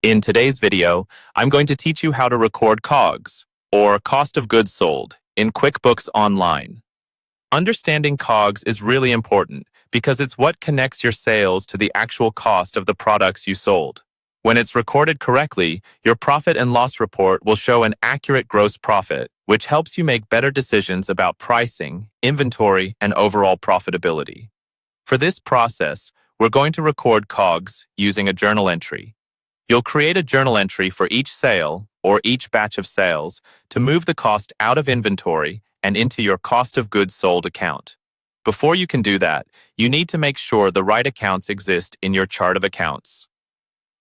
In today's video, I'm going to teach you how to record COGS, or cost of goods sold, in QuickBooks Online. Understanding COGS is really important because it's what connects your sales to the actual cost of the products you sold. When it's recorded correctly, your profit and loss report will show an accurate gross profit, which helps you make better decisions about pricing, inventory, and overall profitability. For this process, we're going to record COGS using a journal entry. You'll create a journal entry for each sale or each batch of sales to move the cost out of inventory and into your cost of goods sold account. Before you can do that, you need to make sure the right accounts exist in your chart of accounts.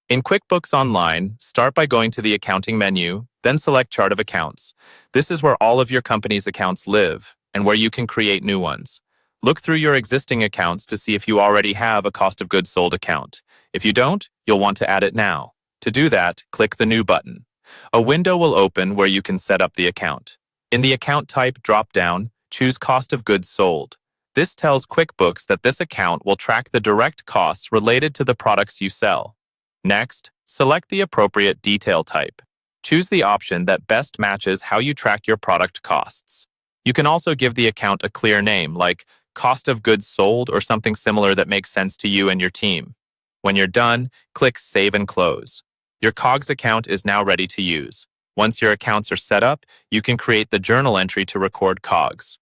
In QuickBooks Online, start by going to the Accounting menu, then select Chart of Accounts. This is where all of your company's accounts live and where you can create new ones. Look through your existing accounts to see if you already have a cost of goods sold account. If you don't, you'll want to add it now. To do that, click the New button. A window will open where you can set up the account. In the Account Type drop-down, choose Cost of Goods Sold. This tells QuickBooks that this account will track the direct costs related to the products you sell. Next, select the appropriate detail type. Choose the option that best matches how you track your product costs. You can also give the account a clear name, like Cost of Goods Sold or something similar that makes sense to you and your team. When you're done, click Save and Close. Your COGS account is now ready to use. Once your accounts are set up, you can create the journal entry to record COGS.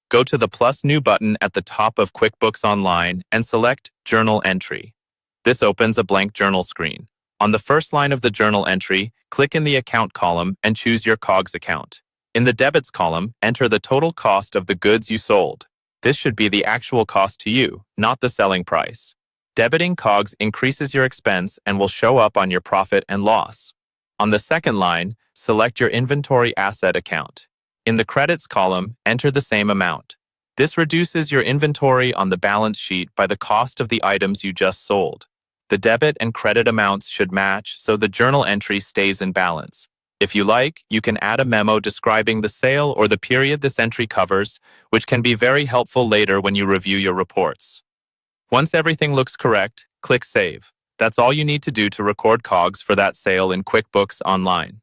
Go to the plus New button at the top of QuickBooks Online and select Journal Entry. This opens a blank journal screen. On the first line of the journal entry, click in the Account column and choose your COGS account. In the Debits column, enter the total cost of the goods you sold. This should be the actual cost to you, not the selling price. Debiting COGS increases your expense and will show up on your profit and loss. On the second line, select your Inventory Asset account. In the Credits column, enter the same amount. This reduces your inventory on the balance sheet by the cost of the items you just sold. The debit and credit amounts should match so the journal entry stays in balance. If you like, you can add a memo describing the sale or the period this entry covers, which can be very helpful later when you review your reports. Once everything looks correct, click Save. That's all you need to do to record COGS for that sale in QuickBooks Online.